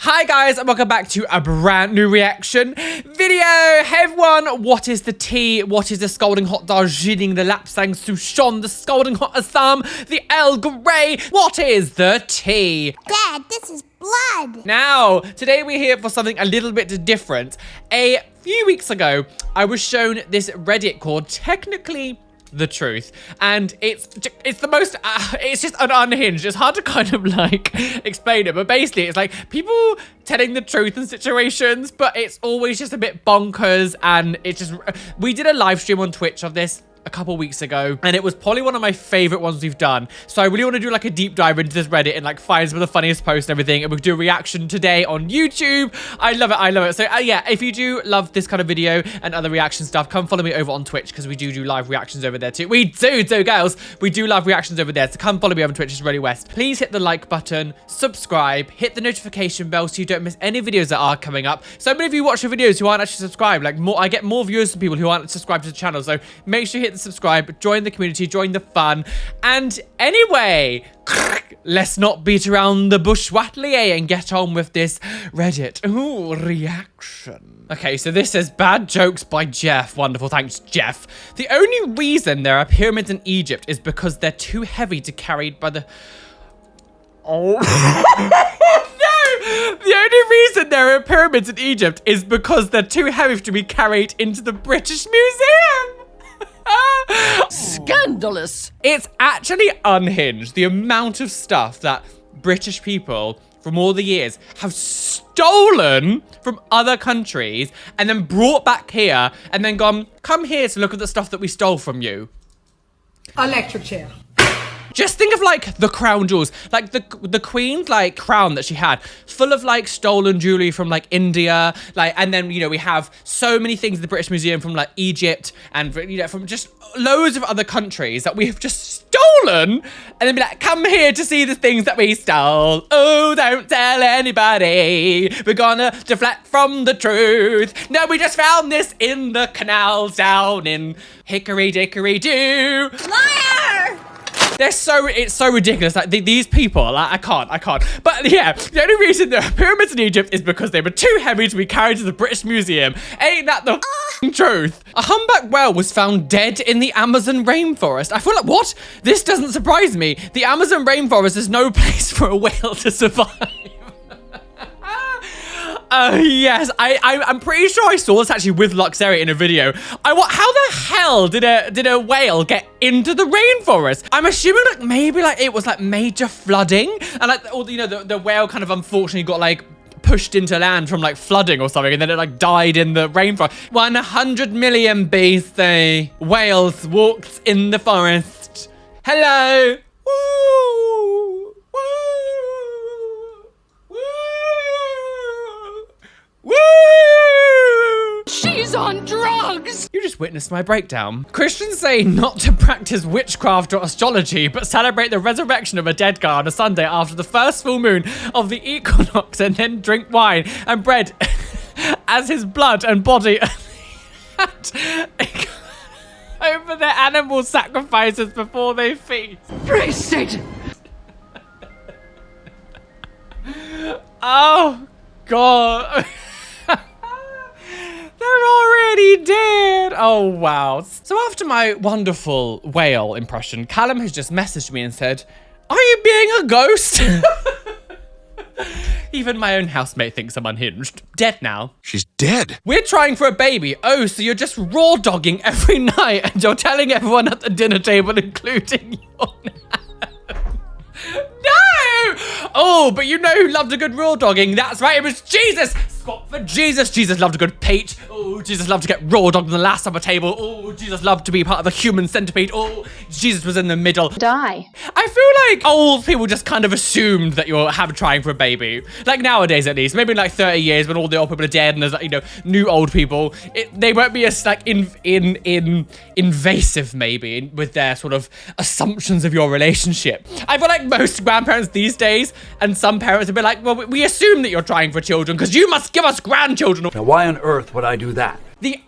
Hi guys, and welcome back to a brand new reaction video. Hey everyone, what is the tea? What is the scalding hot Darjeeling, the Lapsang Souchong, the scalding hot Assam, the El Grey? What is the tea? Dad, this is blood. Now, today we're here for something a little bit different. A few weeks ago, I was shown this Reddit called TechnicallyTheTruth, and it's the most it's just an unhinged. It's hard to kind of like explain it, but basically it's like people telling the truth in situations, but it's always just a bit bonkers. And it's just, we did a live stream on Twitch of this a couple weeks ago, and it was probably one of my favorite ones we've done. So I really want to do like a deep dive into this Reddit and like find some of the funniest posts and everything, and we'll do a reaction today on YouTube. I love it, I love it. So yeah, if you do love this kind of video and other reaction stuff, come follow me over on Twitch, because we do live reactions over there too. We do girls, we do live reactions over there, so come follow me over on Twitch. It's Roly West. Please hit the like button, subscribe, hit the notification bell so you don't miss any videos that are coming up. So many of you watch the videos who aren't actually subscribed. Like, I get more viewers from people who aren't subscribed to the channel, so make sure you hit the subscribe, join the community, join the fun. And anyway, let's not beat around the bush, Watley, and get on with this Reddit reaction. Okay, so this says bad jokes by Jeff. Wonderful, thanks Jeff. The only reason there are pyramids in Egypt is because they're too heavy to carry by the... Oh no! The only reason there are pyramids in Egypt is because they're too heavy to be carried into the British Museum. Scandalous. It's actually unhinged, the amount of stuff that British people from all the years have stolen from other countries and then brought back here and then gone, come here to look at the stuff that we stole from you. Electric chair. Just think of like the crown jewels, like the queen's like crown that she had, full of like stolen jewelry from like India, like, and then, you know, we have so many things in the British Museum from like Egypt and, you know, from just loads of other countries that we have just stolen, and then be like, come here to see the things that we stole. Oh, don't tell anybody. We're gonna deflect from the truth. No, we just found this in the canals down in Hickory Dickory Doo. Liar! It's so ridiculous. Like these people, like, I can't. But yeah, the only reason there are pyramids in Egypt is because they were too heavy to be carried to the British Museum. Ain't that the truth? A humpback whale was found dead in the Amazon rainforest. I feel like, what? This doesn't surprise me. The Amazon rainforest is no place for a whale to survive. Yes, I'm pretty sure I saw this actually with Luxeria in a video. How the hell did a whale get into the rainforest? I'm assuming like maybe like it was like major flooding, and like, or, you know, the whale kind of unfortunately got like pushed into land from like flooding or something, and then it like died in the rainforest. 100 million BC, whales walked in the forest. Hello. Woo! Woo! Woo! She's on drugs! You just witnessed my breakdown. Christians say not to practice witchcraft or astrology, but celebrate the resurrection of a dead guy on a Sunday after the first full moon of the equinox, and then drink wine and bread as his blood and body over their animal sacrifices before they feast. Praise Satan! Oh, God. They're already dead. Oh, wow. So after my wonderful whale impression, Callum has just messaged me and said, are you being a ghost? Even my own housemate thinks I'm unhinged. Dead now. She's dead. We're trying for a baby. Oh, so you're just raw dogging every night and you're telling everyone at the dinner table, including your No! Oh, but you know who loved a good raw dogging? That's right, it was Jesus! Scott for Jesus. Jesus loved a good peach. Oh, Jesus loved to get raw dogged on the last supper table. Oh, Jesus loved to be part of the human centipede. Oh, Jesus was in the middle. Die. I feel like old people just kind of assumed that you're trying for a baby. Like nowadays, at least. Maybe in like 30 years when all the old people are dead and there's like, you know, new old people. They won't be as like invasive maybe with their sort of assumptions of your relationship. I feel like most grandparents these days and some parents will be like, well, we assume that you're trying for children because you must give us grandchildren. Now, why on earth would I do that? The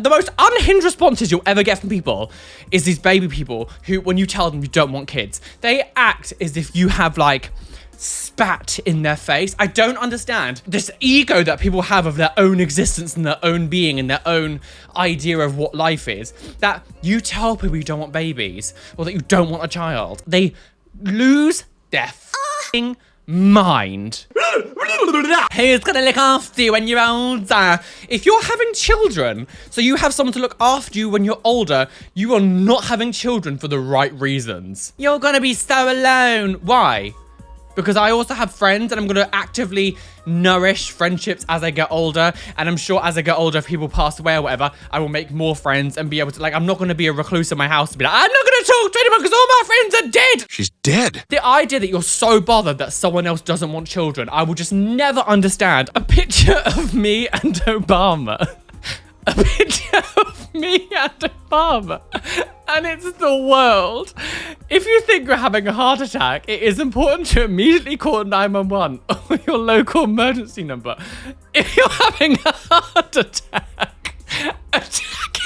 most unhinged responses you'll ever get from people is these baby people who, when you tell them you don't want kids, they act as if you have like spat in their face. I don't understand this ego that people have of their own existence and their own being and their own idea of what life is. That you tell people you don't want babies or that you don't want a child. They lose their f***ing mind. Who's gonna look after you when you're older? If you're having children, so you have someone to look after you when you're older, you are not having children for the right reasons. You're gonna be so alone. Why? Because I also have friends and I'm going to actively nourish friendships as I get older. And I'm sure as I get older, if people pass away or whatever, I will make more friends and be able to, like, I'm not going to be a recluse in my house and be like, I'm not going to talk to anyone because all my friends are dead. She's dead. The idea that you're so bothered that someone else doesn't want children, I will just never understand. A picture of me and Obama. A picture of me and Obama. And it's the world. If you think you're having a heart attack, it is important to immediately call 911 or your local emergency number. If you're having a heart attack, attack it.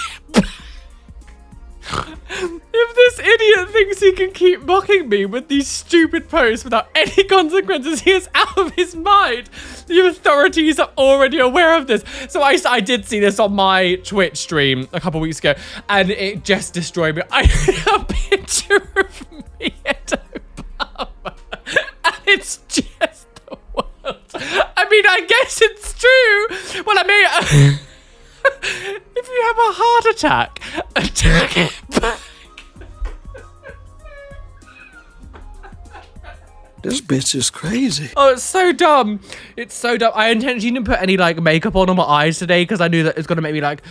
If this idiot thinks he can keep mocking me with these stupid posts without any consequences, he is out of his mind. The authorities are already aware of this. So I did see this on my Twitch stream a couple weeks ago, and it just destroyed me. I a picture of me and Obama, and it's just the world. I mean, I guess it's true. Well, I mean, if you have a heart attack, attack it back. This bitch is crazy. Oh, it's so dumb. It's so dumb. I intentionally didn't put any like makeup on my eyes today because I knew that it's gonna make me like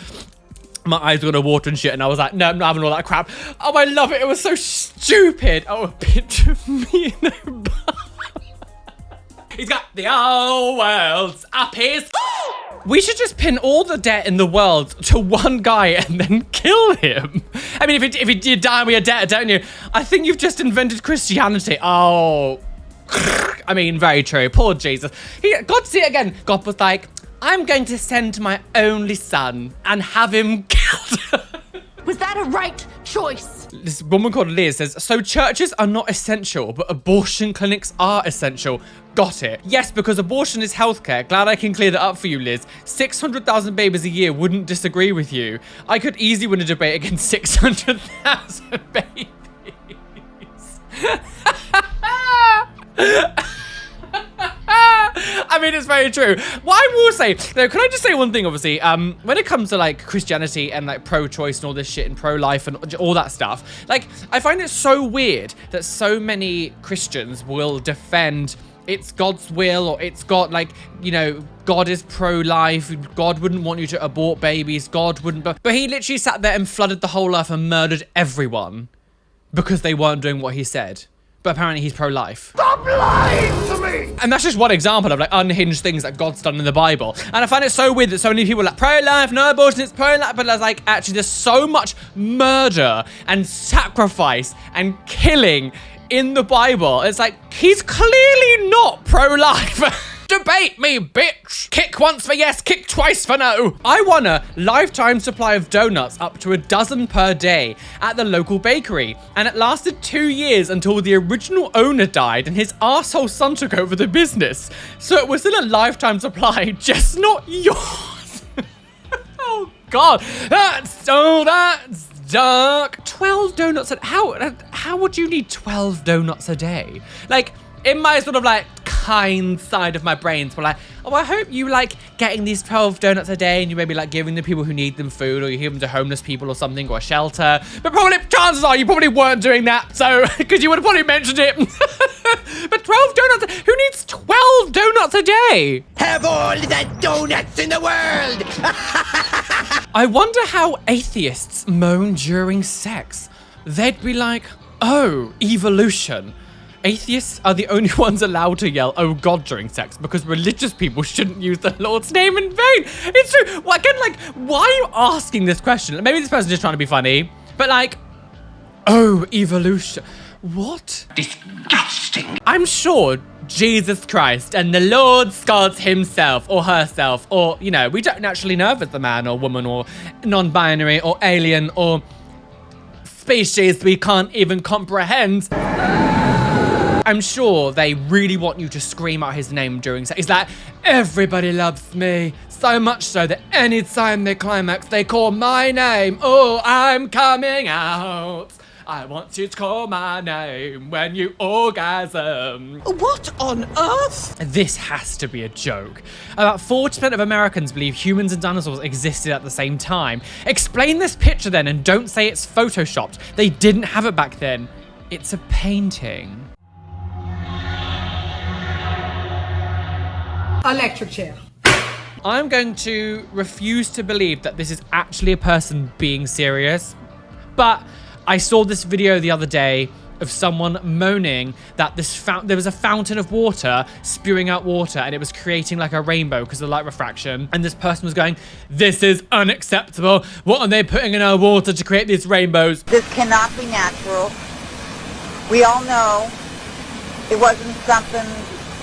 my eyes were gonna water and shit, and I was like, no, I'm not having all that crap. Oh, I love it. It was so stupid. Oh, a picture of me and Obama. He's got the whole world's up his. We should just pin all the debt in the world to one guy and then kill him. I mean, if you die with your debt, don't you? I think you've just invented Christianity. Oh, I mean, very true. Poor Jesus. God, see it again. God was like, I'm going to send my only son and have him killed. Was that a right choice? This woman called Liz says, so churches are not essential, but abortion clinics are essential. Got it. Yes, because abortion is healthcare. Glad I can clear that up for you, Liz. 600,000 babies a year wouldn't disagree with you. I could easily win a debate against 600,000 babies. I mean, it's very true. What I will say, though, can I just say one thing, obviously, when it comes to, like, Christianity and, like, pro-choice and all this shit and pro-life and all that stuff, like, I find it so weird that so many Christians will defend it's God's will, or it's God, like, you know, God is pro-life, God wouldn't want you to abort babies, God wouldn't, but he literally sat there and flooded the whole earth and murdered everyone because they weren't doing what he said. But apparently he's pro-life. Stop lying to me! And that's just one example of like unhinged things that God's done in the Bible. And I find it so weird that so many people are like, pro-life, no abortion, it's pro-life. But there's like, actually there's so much murder and sacrifice and killing in the Bible. It's like, he's clearly not pro-life. Debate me, bitch. Kick once for yes, kick twice for no. I won a lifetime supply of donuts up to 12 per day at the local bakery. And it lasted 2 years until the original owner died and his arsehole son took over the business. So it was still a lifetime supply, just not yours. Oh God, that's dark. 12 donuts, how would you need 12 donuts a day? Like, in my sort of like kind side of my brains, we're like, oh, I hope you like getting these 12 donuts a day and you maybe like giving the people who need them food, or you give them to homeless people or something, or a shelter. But probably, chances are you probably weren't doing that, so, because you would have probably mentioned it. But 12 donuts, who needs 12 donuts a day? Have all the donuts in the world! I wonder how atheists moan during sex. They'd be like, oh, evolution. Atheists are the only ones allowed to yell, oh God, during sex, because religious people shouldn't use the Lord's name in vain. It's true. Well, again, like, why are you asking this question? Maybe this person's just trying to be funny, but like, oh, evolution. What? Disgusting. I'm sure Jesus Christ and the Lord God himself or herself, or, you know, we don't naturally know if it's a man or woman or non-binary or alien or species we can't even comprehend. I'm sure they really want you to scream out his name during sex. It's like, everybody loves me. So much so that anytime they climax, they call my name. Oh, I'm coming out. I want you to call my name when you orgasm. What on earth? This has to be a joke. About 40% of Americans believe humans and dinosaurs existed at the same time. Explain this picture then and don't say it's photoshopped. They didn't have it back then. It's a painting. Electric chair. I'm going to refuse to believe that this is actually a person being serious, but I saw this video the other day of someone moaning that there was a fountain of water spewing out water and it was creating like a rainbow because of light refraction, and this person was going, this is unacceptable. What are they putting in our water to create these rainbows? This cannot be natural. We all know it wasn't something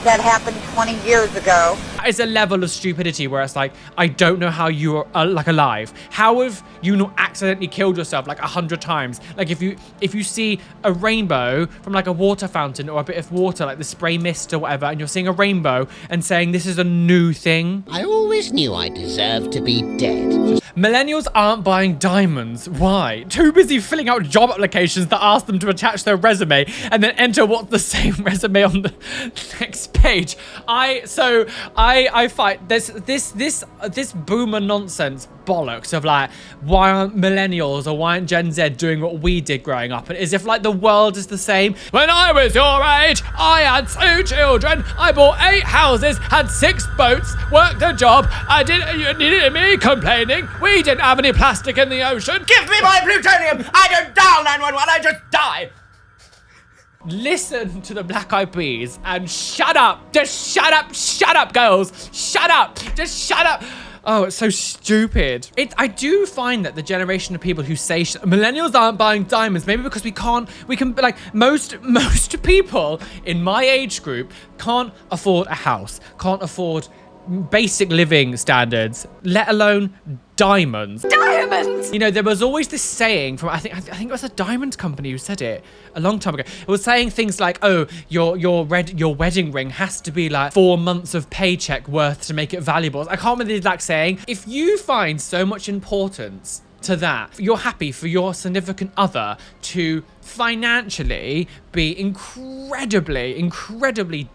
that happened 20 years ago. It's a level of stupidity where it's like, I don't know how you are like alive. How have you not accidentally killed yourself like 100 times? Like if you see a rainbow from like a water fountain or a bit of water, like the spray mist or whatever, and you're seeing a rainbow and saying this is a new thing. I always knew I deserved to be dead. Millennials aren't buying diamonds. Why? Too busy filling out job applications that ask them to attach their resume and then enter what's the same resume on the next page. I fight this boomer nonsense bollocks of like, why aren't millennials or why aren't Gen Z doing what we did growing up? And as if like the world is the same. When I was your age, I had 2 children, I bought 8 houses, had 6 boats, worked a job. You needed me complaining. We didn't have any plastic in the ocean. Give me my plutonium! I don't dial 911, I just die! Listen to the Black Eyed Peas and shut up. Just shut up, girls. Shut up. Just shut up. Oh, it's so stupid. I do find that the generation of people who say millennials aren't buying diamonds, maybe because we can like most people in my age group can't afford a house, can't afford basic living standards, let alone diamonds. Diamonds! You know, there was always this saying from, I think it was a diamond company who said it a long time ago. It was saying things like, oh, your wedding ring has to be like 4 months of paycheck worth to make it valuable. I can't remember the exact saying. If you find so much importance to that, you're happy for your significant other to financially be incredibly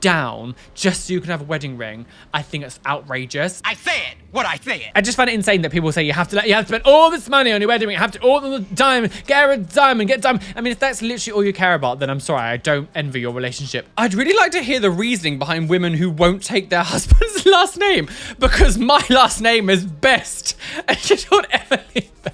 down just so you can have a wedding ring, I think it's outrageous. I say it, what I say it. I just find it insane that people say you have to spend all this money on your wedding ring, you have to order the diamond, get a diamond, get diamond. I mean, if that's literally all you care about, then I'm sorry, I don't envy your relationship. I'd really like to hear the reasoning behind women who won't take their husband's last name, because my last name is Best, and you don't ever leave Best.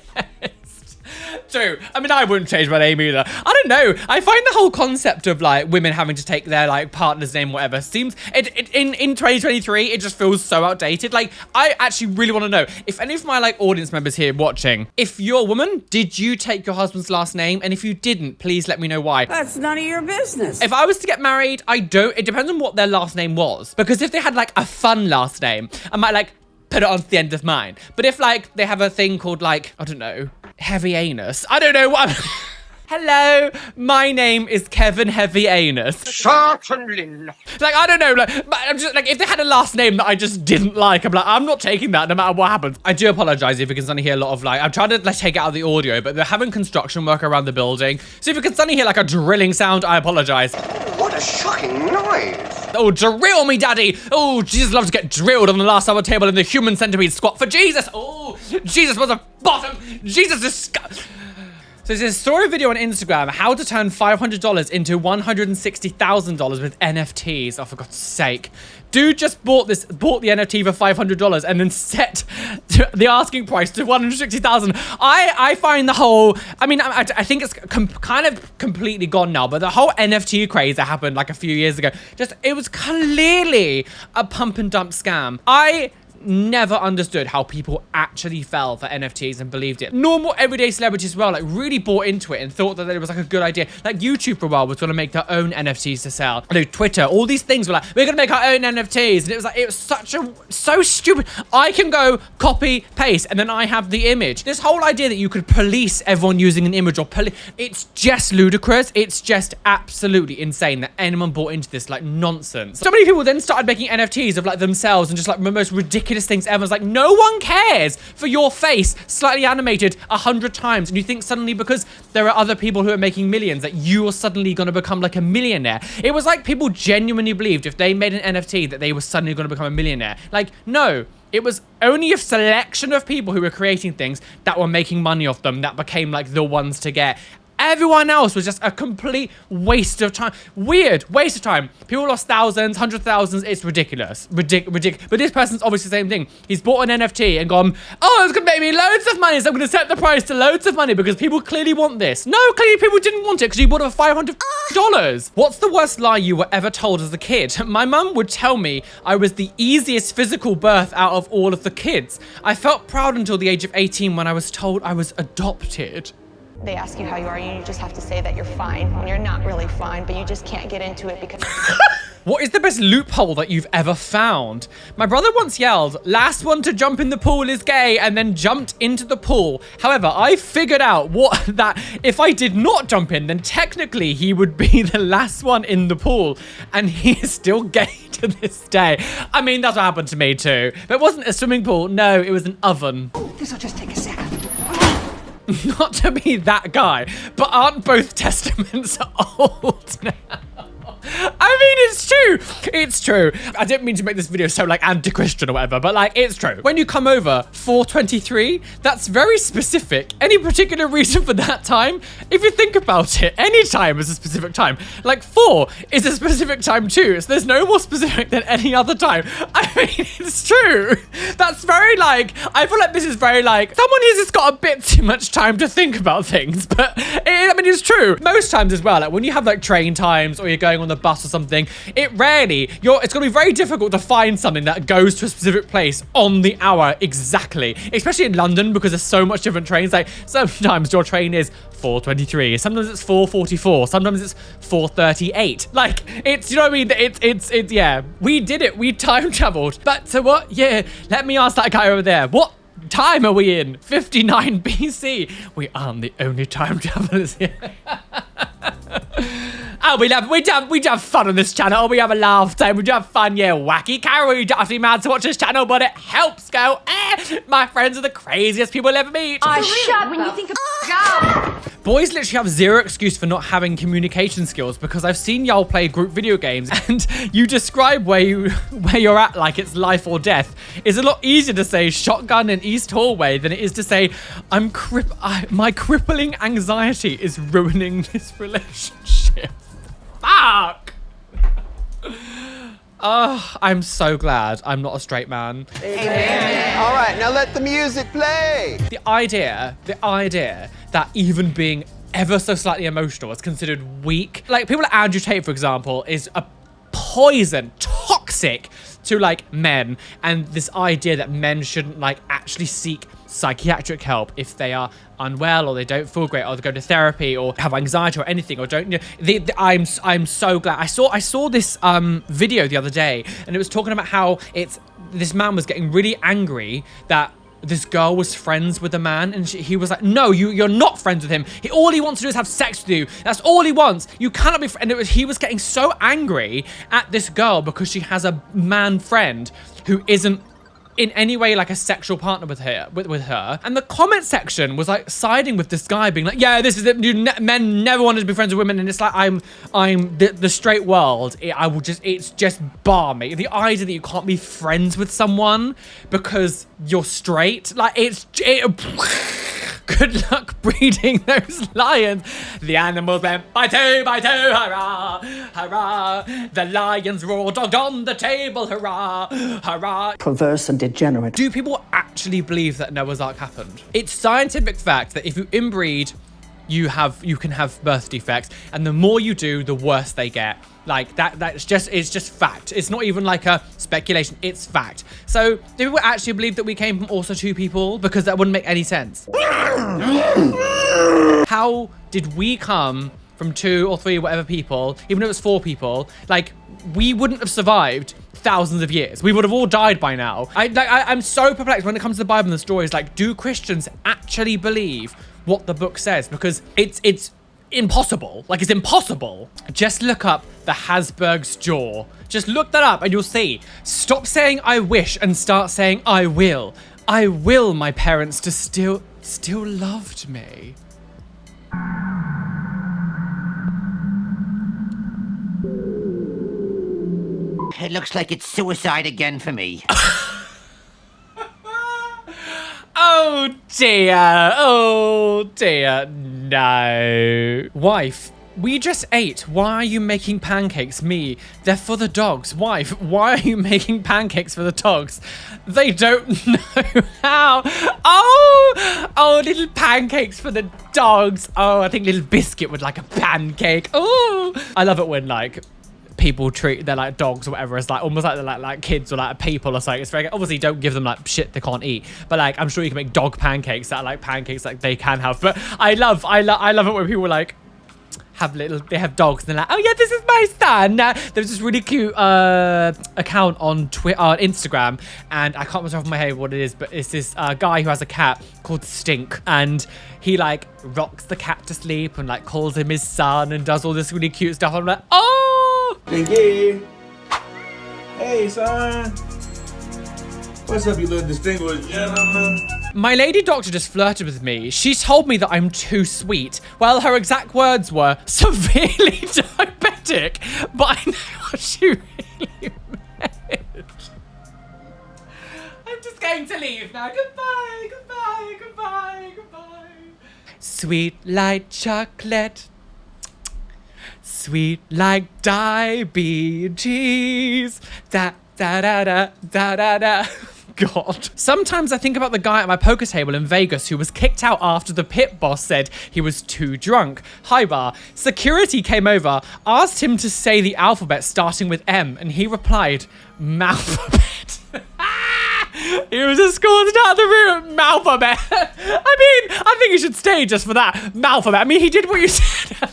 True. I mean, I wouldn't change my name either. I don't know. I find the whole concept of like women having to take their like partner's name, whatever, seems in 2023, it just feels so outdated. Like, I actually really want to know if any of my like audience members here watching, if you're a woman, did you take your husband's last name? And if you didn't, please let me know why. That's none of your business. If I was to get married, it depends on what their last name was. Because if they had like a fun last name, I might like put it on the end of mine. But if like they have a thing called like, I don't know, Heavy Anus. I don't know what. Hello, my name is Kevin Heavy Anus. Certainly not. Like, I don't know, like, but I'm just like, if they had a last name that I just didn't like, I'm like, I'm not taking that no matter what happens. I do apologize if you can suddenly hear a lot of like, I'm trying to like take it out of the audio, but they're having construction work around the building. So if you can suddenly hear like a drilling sound, I apologize. What a shocking noise. Oh, drill me, daddy. Oh, Jesus loves to get drilled on the last hour table in the human centipede squat for Jesus. Oh, Jesus was a bottom. Jesus is... So there's a story video on Instagram, how to turn $500 into $160,000 with NFTs. Oh, for God's sake. Dude just bought the NFT for $500 and then set the asking price to $160,000. I find the whole, I mean, I think it's kind of completely gone now, but the whole NFT craze that happened like a few years ago, it was clearly a pump and dump scam. I never understood how people actually fell for NFTs and believed it. Normal everyday celebrities as well, like really bought into it and thought that it was like a good idea. Like YouTube for a while was going to make their own NFTs to sell. I know Twitter, all these things were like, we're going to make our own NFTs. And it was like, it was so stupid. I can go copy, paste, and then I have the image. This whole idea that you could police everyone using an image or it's just ludicrous. It's just absolutely insane that anyone bought into this like nonsense. So many people then started making NFTs of like themselves and just like the most ridiculous things ever. It's like, no one cares for your face slightly animated 100 times. And you think suddenly because there are other people who are making millions that you are suddenly going to become like a millionaire. It was like people genuinely believed if they made an NFT that they were suddenly going to become a millionaire. Like, no. It was only a selection of people who were creating things that were making money off them that became like the ones to get. Everyone else was just a complete waste of time. Weird, waste of time. People lost thousands, hundreds of thousands. It's ridiculous. Ridiculous. But this person's obviously the same thing. He's bought an NFT and gone, oh, it's going to make me loads of money, so I'm going to set the price to loads of money because people clearly want this. No, clearly people didn't want it because you bought it for $500. What's the worst lie you were ever told as a kid? My mum would tell me I was the easiest physical birth out of all of the kids. I felt proud until the age of 18 when I was told I was adopted. They ask you how you are, and you just have to say that you're fine when you're not really fine, but you just can't get into it because... What is the best loophole that you've ever found? My brother once yelled, last one to jump in the pool is gay, and then jumped into the pool. However, I figured out that if I did not jump in, then technically he would be the last one in the pool, and he is still gay to this day. I mean, that's what happened to me too. But it wasn't a swimming pool. No, it was an oven. This'll just take a second. Not to be that guy, but aren't both testaments old now? I mean, it's true. It's true. I didn't mean to make this video so like anti-Christian or whatever, but like it's true. When you come over 423, that's very specific. Any particular reason for that time? If you think about it, any time is a specific time. Like 4 is a specific time too. So there's no more specific than any other time. I mean, it's true. That's very like, I feel like this is very like, someone has just got a bit too much time to think about things. But I mean, it's true. Most times as well, like when you have like train times or you're going on the bus or something, it's gonna be very difficult to find something that goes to a specific place on the hour exactly, especially in London because there's so much different trains. Like sometimes your train is 4:23, sometimes it's 4:44, sometimes it's 4:38. Like it's, you know what I mean? It's yeah, we did it. We time traveled. But to what? Yeah, let me ask that guy over there. What time are we in? 59 BC. We aren't the only time travelers here. Oh, we have fun on this channel. We have a laugh time. We have fun, yeah, wacky Carol. You don't have to be mad to watch this channel, but it helps go. My friends are the craziest people I'll ever meet. Shut when you think of go. Boys literally have zero excuse for not having communication skills because I've seen y'all play group video games and you describe where you're at like it's life or death. It's a lot easier to say shotgun in East Hallway than it is to say my crippling anxiety is ruining this relationship. Fuck! Oh, I'm so glad I'm not a straight man. Amen. All right, now let the music play. The idea that even being ever so slightly emotional is considered weak. Like people like Andrew Tate, for example, is a poison, toxic to like men, and this idea that men shouldn't like actually seek psychiatric help if they are unwell or they don't feel great or they go to therapy or have anxiety or anything or don't, you know, I'm so glad. I saw this video the other day and it was talking about how this man was getting really angry that this girl was friends with a man and he was like, no, you're not friends with him. All he wants to do is have sex with you. That's all he wants. You cannot be friends. And he was getting so angry at this girl because she has a man friend who isn't in any way like a sexual partner with her. And the comment section was like siding with this guy being like, yeah, this is it. Men never wanted to be friends with women. And it's like, I'm the straight world. It's just balmy. The idea that you can't be friends with someone because you're straight, like good luck breeding those lions. The animals went by two, hurrah, hurrah. The lions roared, dogged on the table, hurrah, hurrah. Perverse and degenerate. Do people actually believe that Noah's Ark happened? It's scientific fact that if you inbreed, you can have birth defects, and the more you do, the worse they get. Like it's just fact. It's not even like a speculation, it's fact. So do people actually believe that we came from also 2 people? Because that wouldn't make any sense. How did we come from 2 or 3 whatever people, even if it's 4 people? Like, we wouldn't have survived thousands of years. We would have all died by now. I'm so perplexed when it comes to the Bible and the stories. Like, do Christians actually believe what the book says? Because it's impossible. Like, it's impossible. Just look up the Habsburg's jaw. Just look that up and you'll see. Stop saying I wish and start saying I will. I will my parents to still loved me. It looks like it's suicide again for me. Oh dear, no. Wife, we just ate. Why are you making pancakes? Me, they're for the dogs. Wife, why are you making pancakes for the dogs? They don't know how. Oh, little pancakes for the dogs. Oh, I think little Biscuit would like a pancake. Oh, I love it when like people treat their like dogs or whatever as like almost like they're like kids or like people or something. It's very, obviously don't give them like shit they can't eat, but like I'm sure you can make dog pancakes that are like pancakes like they can have. But I love it when people like they have dogs and they're like, oh yeah, this is my son. There's this really cute account on Instagram, and I can't remember off my head what it is, but it's this guy who has a cat called Stink, and he like rocks the cat to sleep and like calls him his son and does all this really cute stuff. I'm like, oh. Stinky. Hey, son. What's up, you little distinguished gentleman? My lady doctor just flirted with me. She told me that I'm too sweet. Well, her exact words were severely diabetic, but I know what she really meant. I'm just going to leave now. Goodbye, goodbye, goodbye, goodbye. Sweet like chocolate. Sweet like diabetes. Da da da da da da da. God. Sometimes I think about the guy at my poker table in Vegas who was kicked out after the pit boss said he was too drunk. Hi bar. Security came over, asked him to say the alphabet starting with M, and he replied, Malphabet. He was escorted out of the room, Malphabet. I mean, I think he should stay just for that. Malphabet. I mean, he did what you said.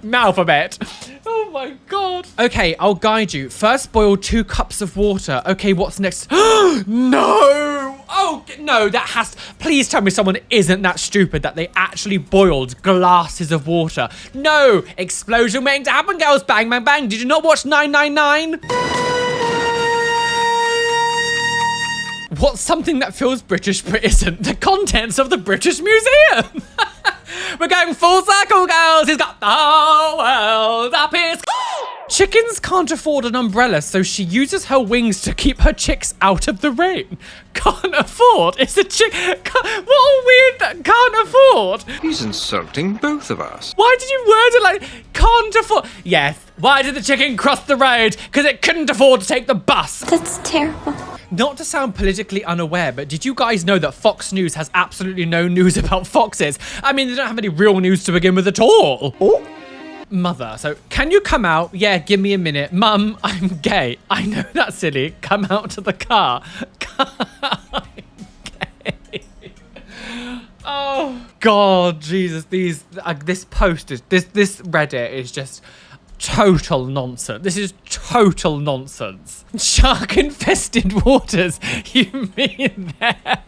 Malphabet. Oh my god. Okay, I'll guide you. First boil 2 cups of water. Okay, what's next? No! Oh, no, that has... Please tell me someone isn't that stupid that they actually boiled glasses of water. No! Explosion waiting to happen, girls. Bang, bang, bang. Did you not watch 999? What's something that feels British but isn't? The contents of the British Museum. We're going full circle, girls. He's got the whole world up his... Chickens can't afford an umbrella, so she uses her wings to keep her chicks out of the rain. Can't afford? It's a chick... What a weird... Can't afford? He's insulting both of us. Why did you word it like... Can't afford... Yes. Why did the chicken cross the road? Because it couldn't afford to take the bus. That's terrible. Not to sound politically unaware, but did you guys know that Fox News has absolutely no news about foxes? I mean, they don't have any real news to begin with at all. Oh. Mother, so can you come out? Yeah, give me a minute. Mum, I'm gay. I know that's silly. Come out to the car. I'm gay. Oh, God, Jesus. This post is, this Reddit is just... total nonsense. This is total nonsense. Shark-infested waters. You mean there?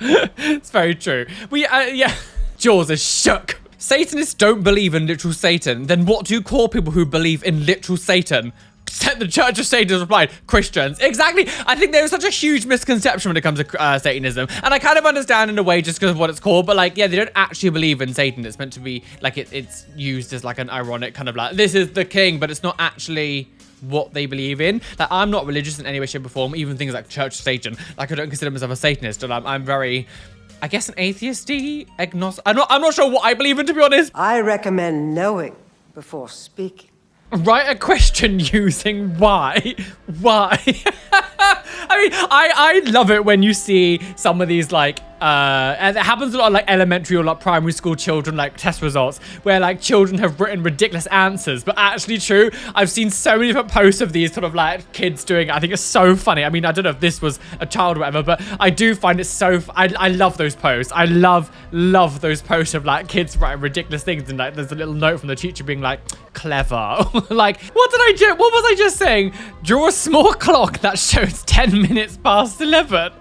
It's very true. Yeah. Jaws is shook. Satanists don't believe in literal Satan. Then what do you call people who believe in literal Satan? The Church of Satan has replied, Christians. Exactly. I think there is such a huge misconception when it comes to Satanism. And I kind of understand in a way just because of what it's called. But like, yeah, they don't actually believe in Satan. It's meant to be like it's used as like an ironic kind of like, this is the king, but it's not actually what they believe in. Like, I'm not religious in any way, shape or form. Even things like Church of Satan. Like, I don't consider myself a Satanist. And I'm very... I guess an atheist-y, agnostic. I'm not sure what I believe in, to be honest. I recommend knowing before speaking. Write a question using why. Why? I mean, I love it when you see some of these like And it happens a lot of like elementary or like primary school children like test results where like children have written ridiculous answers, but actually true. I've seen so many different posts of these sort of like kids doing it. I think it's so funny. I mean, I don't know if this was a child or whatever, but I do find it so, I love those posts. I love those posts of like kids writing ridiculous things, and like there's a little note from the teacher being like, clever. Like, what did I do? What was I just saying? Draw a small clock that shows 10 minutes past 11.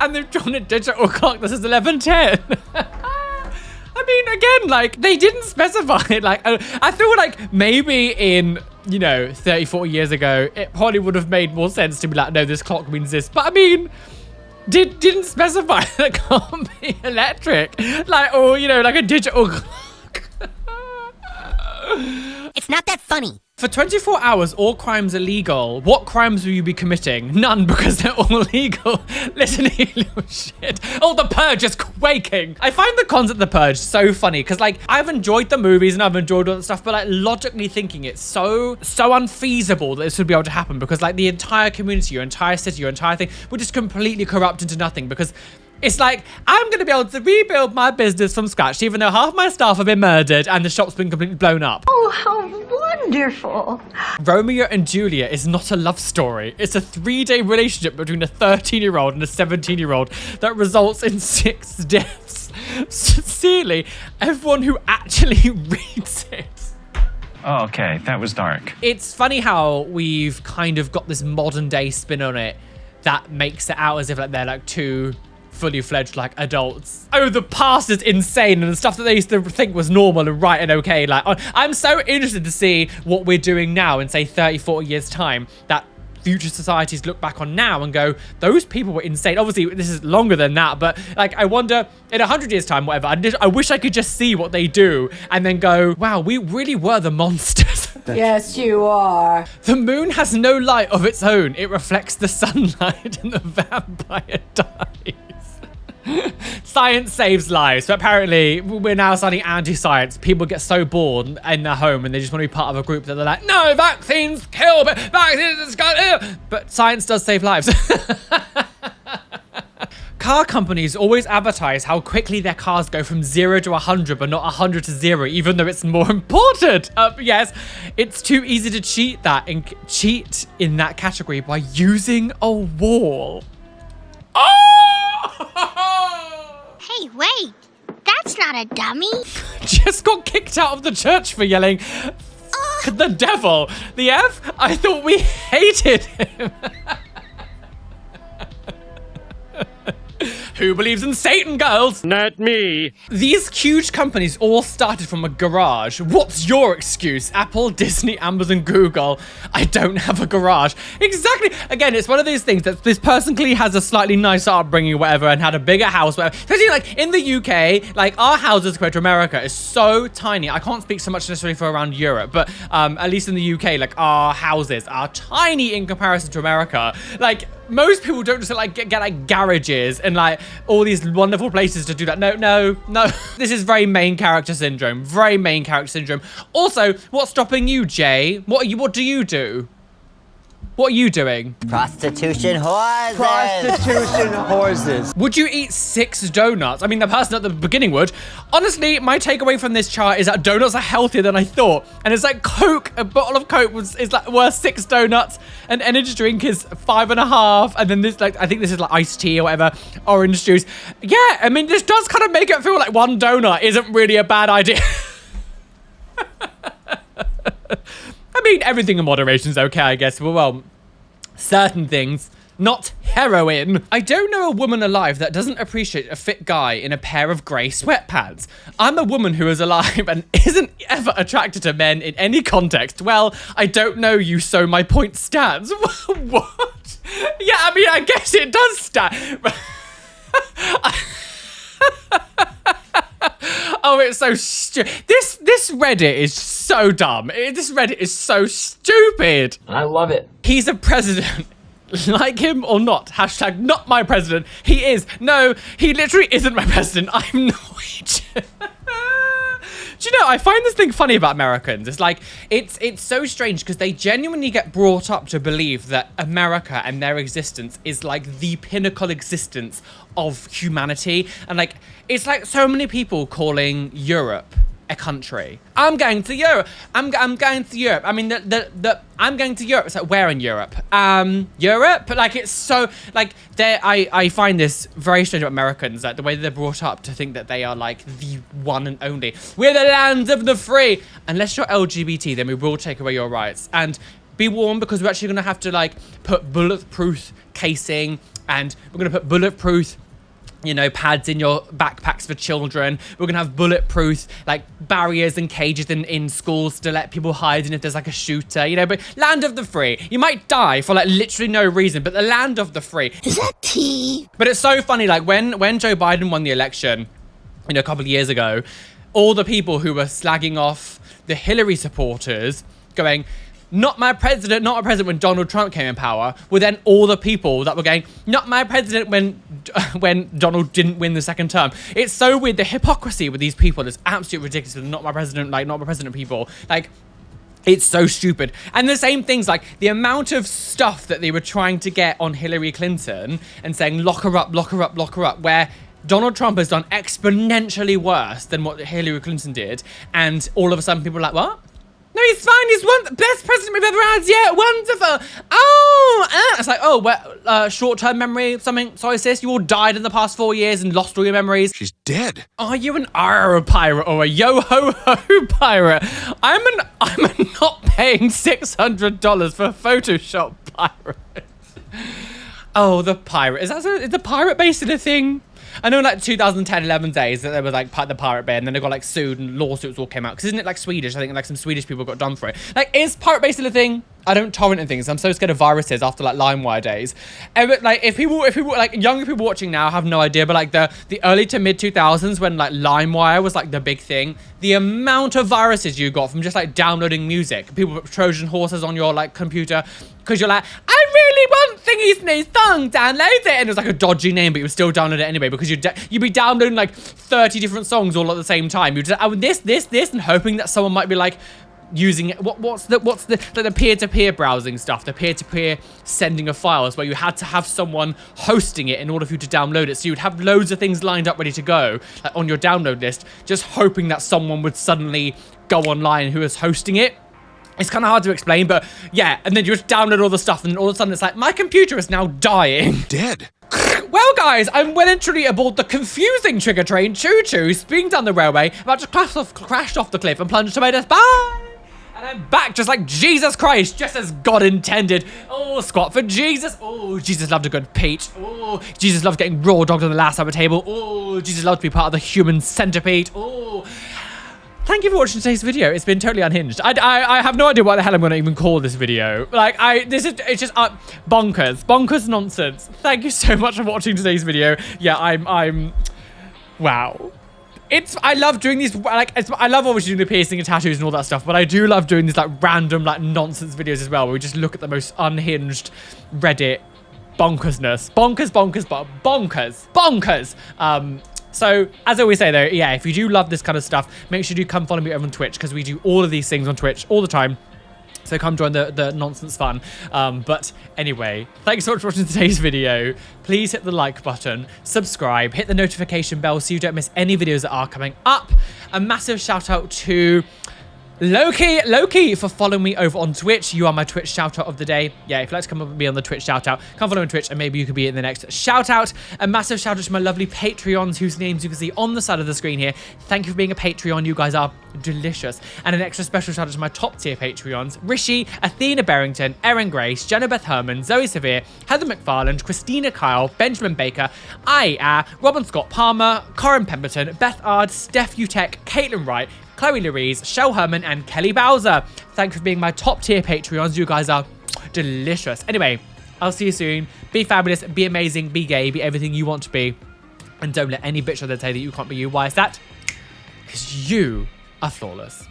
And they've drawn a digital clock that says 11:10. I mean, again, like, they didn't specify it. Like, I feel like maybe in, you know, 30, 40 years ago, it probably would have made more sense to be like, no, this clock means this. But I mean, didn't specify that it can't be electric. Like, or, you know, like a digital clock. It's not that funny. For 24 hours, all crimes are legal. What crimes will you be committing? None, because they're all legal. Listen, you little shit. Oh, The Purge is quaking. I find the concept of The Purge so funny because, like, I've enjoyed the movies and I've enjoyed all that stuff, but, like, logically thinking it's so unfeasible that this would be able to happen because, like, the entire community, your entire city, your entire thing would just completely corrupt into nothing because it's like, I'm going to be able to rebuild my business from scratch, even though half my staff have been murdered and the shop's been completely blown up. Oh, how wonderful. Romeo and Juliet is not a love story. It's a 3-day relationship between a 13-year-old and a 17-year-old that results in 6 deaths. Sincerely, everyone who actually reads it. Oh, okay, that was dark. It's funny how we've kind of got this modern day spin on it that makes it out as if like they're like two fully fledged like adults. Oh, the past is insane, and the stuff that they used to think was normal and right and okay. Like, I'm so interested to see what we're doing now in say 30, 40 years time that future societies look back on now and go, those people were insane. Obviously, this is longer than that, but like, I wonder in 100 years time, whatever, I wish I could just see what they do and then go, wow, we really were the monsters. Yes, you are. The moon has no light of its own. It reflects the sunlight and the vampire dies. Science saves lives, but apparently we're now starting anti-science. People get so bored in their home and they just want to be part of a group that they're like, no, vaccines kill, but vaccines kill. But science does save lives. Car companies always advertise how quickly their cars go from 0 to 100, but not 100 to 0, even though it's more important. Yes, it's too easy to cheat in that category by using a wall. Oh! Hey, wait. That's not a dummy. Just got kicked out of the church for yelling, F the devil. The F? I thought we hated him. Who believes in Satan, girls? Not me. These huge companies all started from a garage. What's your excuse? Apple, Disney, Amazon, Google. I don't have a garage. Exactly. Again, it's one of these things that this person clearly has a slightly nicer upbringing or whatever and had a bigger house, whatever. Especially like in the UK, like our houses compared to America is so tiny. I can't speak so much necessarily for around Europe, but at least in the UK, like our houses are tiny in comparison to America. Like, most people don't just like get like garages and like all these wonderful places to do that. No. This is very main character syndrome. Very main character syndrome. Also, what's stopping you, Jay? What do you do? What are you doing? Prostitution horses. Prostitution horses. Would you eat 6 donuts? I mean, the person at the beginning would. Honestly, my takeaway from this chart is that donuts are healthier than I thought. And it's like Coke, a bottle of Coke is like worth 6 donuts. An energy drink is 5.5. And then this, like, I think this is like iced tea or whatever, orange juice. Yeah, I mean, this does kind of make it feel like one donut isn't really a bad idea. I mean, everything in moderation is okay, I guess. Well, certain things, not heroin. I don't know a woman alive that doesn't appreciate a fit guy in a pair of grey sweatpants. I'm a woman who is alive and isn't ever attracted to men in any context. Well, I don't know you, so my point stands. What? Yeah, I mean, I guess it does stand. Oh, it's so stupid. This Reddit is so dumb. This Reddit is so stupid. I love it. He's a president. Like him or not. Hashtag not my president. He is. No, he literally isn't my president. I'm Norwegian. Do you know, I find this thing funny about Americans. It's like, it's so strange because they genuinely get brought up to believe that America and their existence is like the pinnacle existence of humanity. And like, it's like so many people calling Europe a country. I'm going to Europe. I'm going to Europe. I mean, I'm going to Europe. It's like, where in Europe? Europe? Like, it's so, like, I find this very strange about Americans, like, the way that they're brought up to think that they are, like, the one and only. We're the land of the free. Unless you're LGBT, then we will take away your rights. And be warned, because we're actually going to have to, like, put bulletproof casing, and we're going to put bulletproof, you know, pads in your backpacks for children. We're gonna have bulletproof like barriers and cages in schools to let people hide in if there's like a shooter, you know. But land of the free. You might die for like literally no reason, but the land of the free. Is that tea? But it's so funny, like when Joe Biden won the election, you know, a couple of years ago, all the people who were slagging off the Hillary supporters, going, not my president, not my president, when Donald Trump came in power, were then all the people that were going, not my president, when Donald didn't win the second term. It's so weird. The hypocrisy with these people is absolutely ridiculous. With not my president, like not my president people. Like, it's so stupid. And the same things, like the amount of stuff that they were trying to get on Hillary Clinton and saying, lock her up, lock her up, lock her up, where Donald Trump has done exponentially worse than what Hillary Clinton did. And all of a sudden people are like, what? No, he's fine. He's the best president we've ever had. Yeah, wonderful. Oh, it's like, oh, short-term memory, something. Sorry, sis, you all died in the past 4 years and lost all your memories. She's dead. Are you an R pirate or a yo-ho-ho pirate? I'm a not paying $600 for Photoshop pirate. Oh, the pirate. Is the pirate based in a thing? I know like 2010-11 days that there was like the Pirate Bay, and then they got like sued and lawsuits all came out. Because isn't it like Swedish? I think like some Swedish people got done for it. Like, is Pirate Bay still a thing? I don't torrent and things. I'm so scared of viruses after like LimeWire days. And like if people like younger people watching now have no idea, but like the early to mid 2000s when like LimeWire was like the big thing, the amount of viruses you got from just like downloading music, people put Trojan horses on your like computer because you're like, I really want Thingy's new song, download it, and it was like a dodgy name, but you would still download it anyway because you'd be downloading like 30 different songs all at the same time. You'd just this, and hoping that someone might be like using it. What's the peer-to-peer browsing stuff, the peer-to-peer sending of files, where you had to have someone hosting it in order for you to download it. So you'd have loads of things lined up ready to go like on your download list, just hoping that someone would suddenly go online who is hosting it. It's kind of hard to explain, but yeah, and then you just download all the stuff, and all of a sudden it's like, my computer is now dying. Dead. Well, guys, I'm well and truly aboard the confusing trigger train, choo-choo, speeding down the railway, about to crash off the cliff and plunge to my death. Bye! And I'm back just like Jesus Christ, just as God intended. Oh, squat for Jesus. Oh, Jesus loved a good peach. Oh, Jesus loved getting raw dogged on the last supper table. Oh, Jesus loved to be part of the human centipede. Oh. Thank you for watching today's video. It's been totally unhinged. I have no idea what the hell I'm going to even call this video. Like, it's just bonkers nonsense. Thank you so much for watching today's video. Yeah, wow. I love doing these, like, I love obviously doing the piercing and tattoos and all that stuff, but I do love doing these, like, random, like, nonsense videos as well, where we just look at the most unhinged Reddit bonkersness. Bonkers. So, as I always say, though, yeah, if you do love this kind of stuff, make sure you come follow me over on Twitch, because we do all of these things on Twitch all the time. So come join the nonsense fun. But anyway, thanks so much for watching today's video. Please hit the like button, subscribe, hit the notification bell so you don't miss any videos that are coming up. A massive shout out to Loki for following me over on Twitch. You are my Twitch shout out of the day. Yeah, if you'd like to come up and be on the Twitch shout out, come follow me on Twitch and maybe you could be in the next shout out. A massive shout out to my lovely Patreons whose names you can see on the side of the screen here. Thank you for being a Patreon. You guys are delicious. And an extra special shout out to my top tier Patreons: Rishi, Athena Barrington, Erin Grace, Jenna Beth Herman, Zoe Severe, Heather McFarland, Christina Kyle, Benjamin Baker, Robin Scott Palmer, Corin Pemberton, Beth Ard, Steph Utek, Caitlin Wright, Chloe Louise, Shell Herman, and Kelly Bowser. Thanks for being my top tier Patreons. You guys are delicious. Anyway, I'll see you soon. Be fabulous, be amazing, be gay, be everything you want to be. And don't let any bitch out there tell you that you can't be you. Why is that? Because you are flawless.